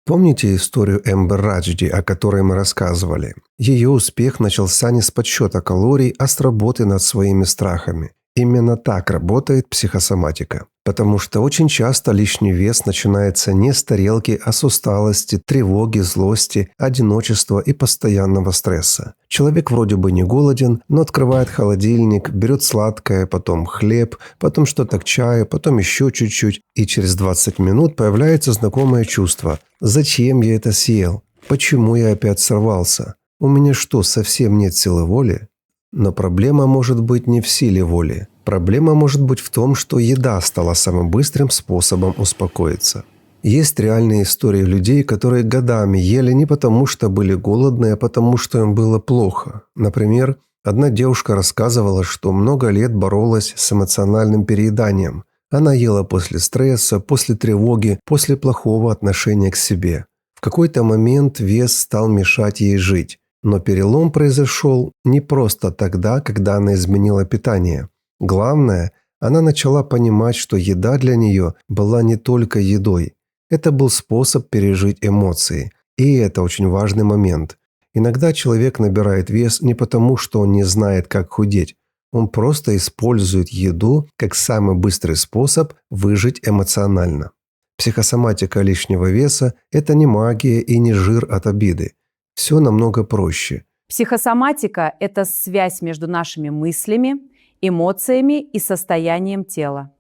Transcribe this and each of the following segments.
Помните историю Эмбер Раджди, о которой мы рассказывали? Ее успех начался не с подсчета калорий, а с работы над своими страхами. Именно так работает психосоматика. Потому что очень часто лишний вес начинается не с тарелки, а с усталости, тревоги, злости, одиночества и постоянного стресса. Человек вроде бы не голоден, но открывает холодильник, берет сладкое, потом хлеб, потом что-то к чаю, потом еще чуть-чуть, и через 20 минут появляется знакомое чувство. Зачем я это съел? Почему я опять сорвался? У меня что, совсем нет силы воли? Но проблема может быть не в силе воли. Проблема может быть в том, что еда стала самым быстрым способом успокоиться. Есть реальные истории людей, которые годами ели не потому, что были голодны, а потому, что им было плохо. Например, одна девушка рассказывала, что много лет боролась с эмоциональным перееданием. Она ела после стресса, после тревоги, после плохого отношения к себе. В какой-то момент вес стал мешать ей жить. Но перелом произошел не просто тогда, когда она изменила питание. Главное, она начала понимать, что еда для нее была не только едой. Это был способ пережить эмоции. И это очень важный момент. Иногда человек набирает вес не потому, что он не знает, как худеть. Он просто использует еду как самый быстрый способ выжить эмоционально. Психосоматика лишнего веса – это не магия и не жир от обиды. Все намного проще. Психосоматика – это связь между нашими мыслями, эмоциями и состоянием тела.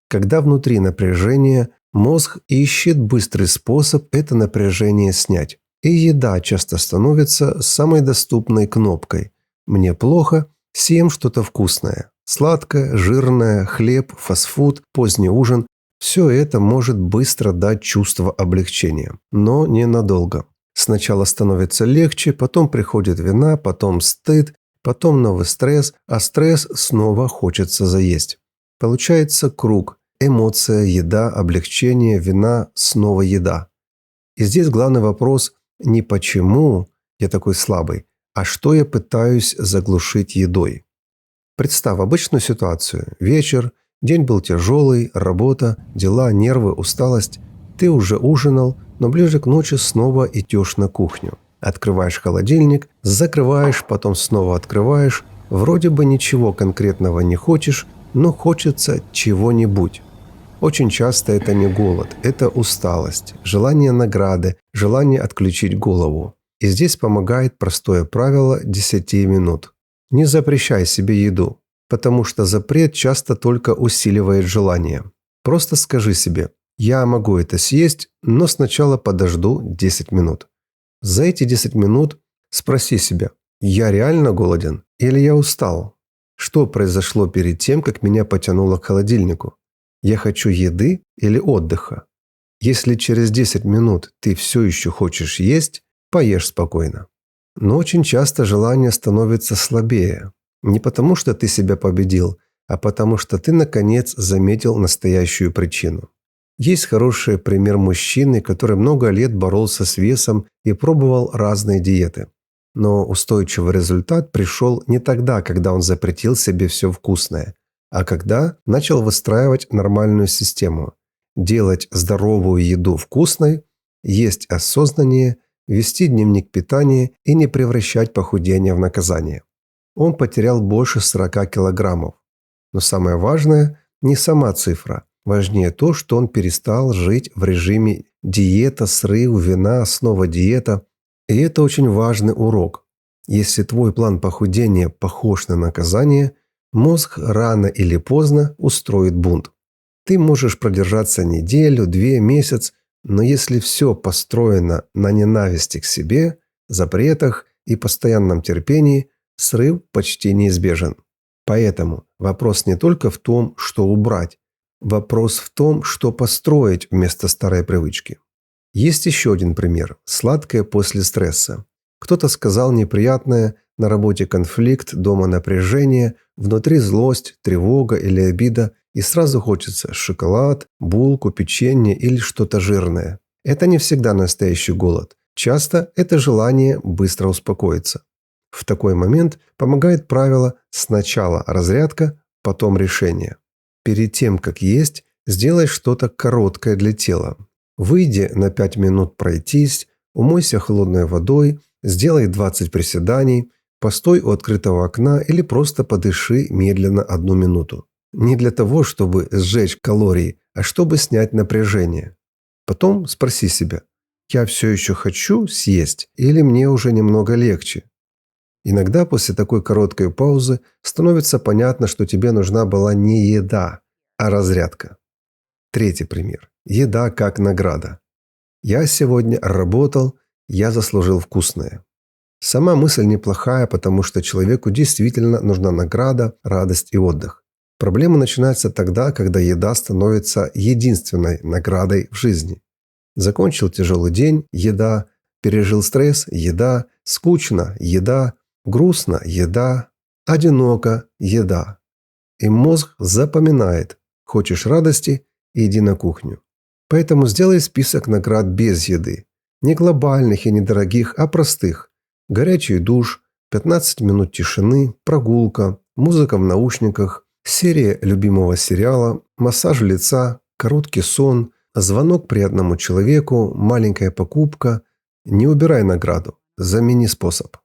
Когда внутри напряжение, мозг ищет быстрый способ это напряжение снять. И еда часто становится самой доступной кнопкой. Мне плохо, съем что-то вкусное. Сладкое, жирное, хлеб, фастфуд, поздний ужин – все это может быстро дать чувство облегчения, но ненадолго. Сначала становится легче, потом приходит вина, потом стыд, потом новый стресс, а стресс снова хочется заесть. Получается круг. Эмоция, еда, облегчение, вина, снова еда. И здесь главный вопрос не почему я такой слабый, а что я пытаюсь заглушить едой. Представь обычную ситуацию. Вечер, день был тяжелый, работа, дела, нервы, усталость. Ты уже ужинал, но ближе к ночи снова идешь на кухню. Открываешь холодильник, закрываешь, потом снова открываешь. Вроде бы ничего конкретного не хочешь, но хочется чего-нибудь. Очень часто это не голод, это усталость, желание награды, желание отключить голову. И здесь помогает простое правило 10 минут. Не запрещай себе еду, потому что запрет часто только усиливает желание. Просто скажи себе: я могу это съесть, но сначала подожду 10 минут. За эти 10 минут спроси себя: я реально голоден или я устал? Что произошло перед тем, как меня потянуло к холодильнику? Я хочу еды или отдыха? Если через 10 минут ты все еще хочешь есть, поешь спокойно. Но очень часто желание становится слабее. Не потому, что ты себя победил, а потому, что ты, наконец, заметил настоящую причину. Есть хороший пример мужчины, который много лет боролся с весом и пробовал разные диеты. Но устойчивый результат пришел не тогда, когда он запретил себе все вкусное, а когда начал выстраивать нормальную систему. Делать здоровую еду вкусной, есть осознаннее, вести дневник питания и не превращать похудение в наказание. Он потерял больше 40 килограммов. Но самое важное – не сама цифра. Важнее то, что он перестал жить в режиме диета, срыв, вина, снова диета. И это очень важный урок. Если твой план похудения похож на наказание, мозг рано или поздно устроит бунт. Ты можешь продержаться неделю, 2, месяц, но если все построено на ненависти к себе, запретах и постоянном терпении, срыв почти неизбежен. Поэтому вопрос не только в том, что убрать. Вопрос в том, что построить вместо старой привычки. Есть еще один пример – сладкое после стресса. Кто-то сказал неприятное, на работе конфликт, дома напряжение, внутри злость, тревога или обида, и сразу хочется шоколад, булку, печенье или что-то жирное. Это не всегда настоящий голод. Часто это желание быстро успокоиться. В такой момент помогает правило «сначала разрядка, потом решение». Перед тем, как есть, сделай что-то короткое для тела. Выйди на 5 минут пройтись, умойся холодной водой, сделай 20 приседаний, постой у открытого окна или просто подыши медленно 1 минуту. Не для того, чтобы сжечь калории, а чтобы снять напряжение. Потом спроси себя: я все еще хочу съесть или мне уже немного легче? Иногда после такой короткой паузы становится понятно, что тебе нужна была не еда, а разрядка. Третий пример. Еда как награда. Я сегодня работал, я заслужил вкусное. Сама мысль неплохая, потому что человеку действительно нужна награда, радость и отдых. Проблема начинается тогда, когда еда становится единственной наградой в жизни. Закончил тяжелый день – еда, пережил стресс – еда, скучно – еда, грустно – еда, одиноко – еда. И мозг запоминает: хочешь радости – иди на кухню. Поэтому сделай список наград без еды. Не глобальных и недорогих, а простых. Горячий душ, 15 минут тишины, прогулка, музыка в наушниках, серия любимого сериала, массаж лица, короткий сон, звонок приятному человеку, маленькая покупка. Не убирай награду, замени способ.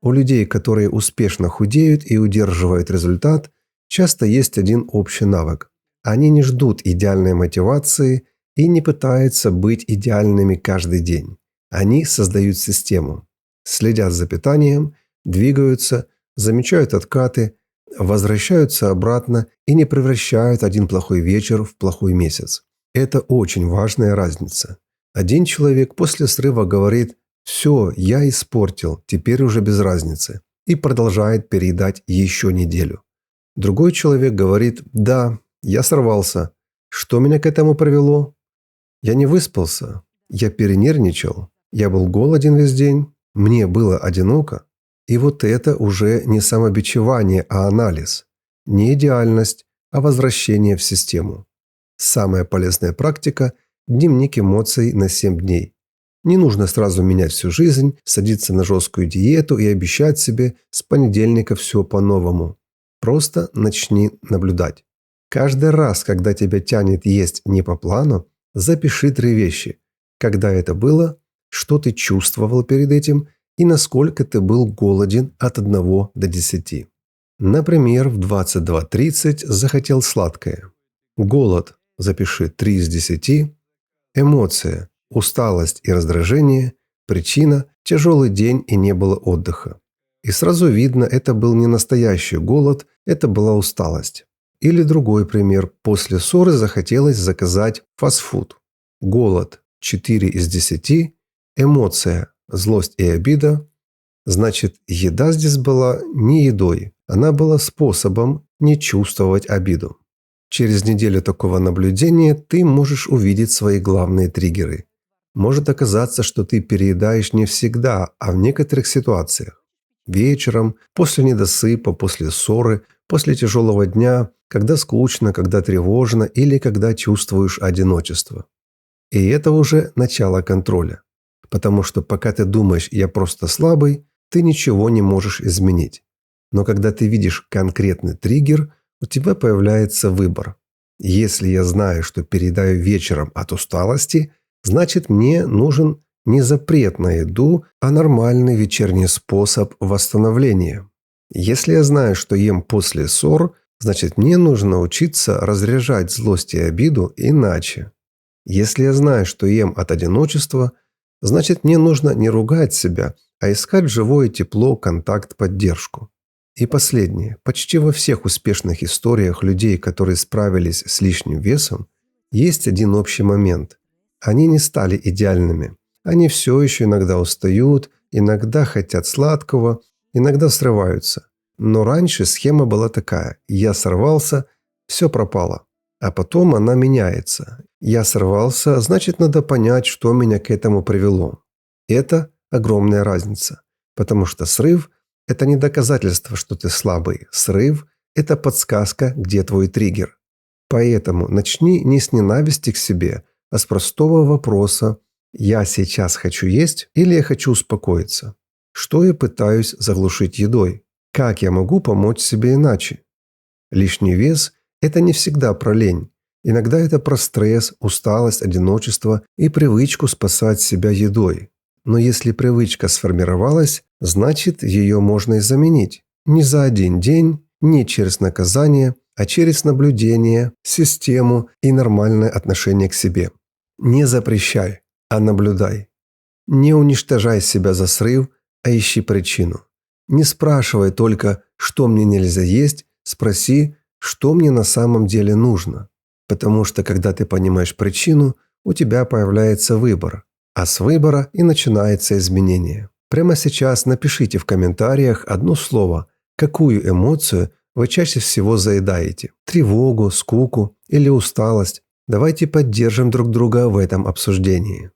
У людей, которые успешно худеют и удерживают результат, часто есть один общий навык. Они не ждут идеальной мотивации и не пытаются быть идеальными каждый день. Они создают систему. Следят за питанием, двигаются, замечают откаты, возвращаются обратно и не превращают один плохой вечер в плохой месяц. Это очень важная разница. Один человек после срыва говорит: «Все, я испортил, теперь уже без разницы», и продолжает переедать еще неделю. Другой человек говорит: «Да, я сорвался. Что меня к этому привело? Я не выспался, я перенервничал, я был голоден весь день, мне было одиноко». И вот это уже не самобичевание, а анализ. Не идеальность, а возвращение в систему. Самая полезная практика – дневник эмоций на 7 дней. Не нужно сразу менять всю жизнь, садиться на жесткую диету и обещать себе с понедельника все по-новому. Просто начни наблюдать. Каждый раз, когда тебя тянет есть не по плану, запиши 3 вещи. Когда это было, что ты чувствовал перед этим и насколько ты был голоден от 1 до 10. Например, в 22:30 захотел сладкое. Голод – запиши 3 из 10. Эмоция – усталость и раздражение. Причина – тяжелый день и не было отдыха. И сразу видно, это был не настоящий голод, это была усталость. Или другой пример. После ссоры захотелось заказать фастфуд. Голод – 4 из 10. Эмоция – злость и обида. Значит, еда здесь была не едой. Она была способом не чувствовать обиду. Через неделю такого наблюдения ты можешь увидеть свои главные триггеры. Может оказаться, что ты переедаешь не всегда, а в некоторых ситуациях. Вечером, после недосыпа, после ссоры, после тяжелого дня, когда скучно, когда тревожно или когда чувствуешь одиночество. И это уже начало контроля. Потому что пока ты думаешь «я просто слабый», ты ничего не можешь изменить. Но когда ты видишь конкретный триггер, у тебя появляется выбор. Если я знаю, что переедаю вечером от усталости, значит мне нужен не запрет на еду, а нормальный вечерний способ восстановления. Если я знаю, что ем после ссор, значит мне нужно научиться разряжать злость и обиду иначе. Если я знаю, что ем от одиночества, значит мне нужно не ругать себя, а искать живое тепло, контакт, поддержку. И последнее. Почти во всех успешных историях людей, которые справились с лишним весом, есть один общий момент. Они не стали идеальными. Они все еще иногда устают, иногда хотят сладкого, иногда срываются. Но раньше схема была такая: я сорвался, все пропало. А потом она меняется. Я сорвался, значит, надо понять, что меня к этому привело. Это огромная разница. Потому что срыв – это не доказательство, что ты слабый. Срыв – это подсказка, где твой триггер. Поэтому начни не с ненависти к себе, а с простого вопроса: я сейчас хочу есть или я хочу успокоиться? Что я пытаюсь заглушить едой? Как я могу помочь себе иначе? Лишний вес – это не всегда про лень. Иногда это про стресс, усталость, одиночество и привычку спасать себя едой. Но если привычка сформировалась, значит, ее можно и заменить. Не за один день, не через наказание, а через наблюдение, систему и нормальное отношение к себе. Не запрещай, а наблюдай. Не уничтожай себя за срыв, а ищи причину. Не спрашивай только, что мне нельзя есть, спроси, что мне на самом деле нужно. Потому что, когда ты понимаешь причину, у тебя появляется выбор. А с выбора и начинается изменение. Прямо сейчас напишите в комментариях одно слово, какую эмоцию вы чаще всего заедаете. Тревогу, скуку или усталость. Давайте поддержим друг друга в этом обсуждении.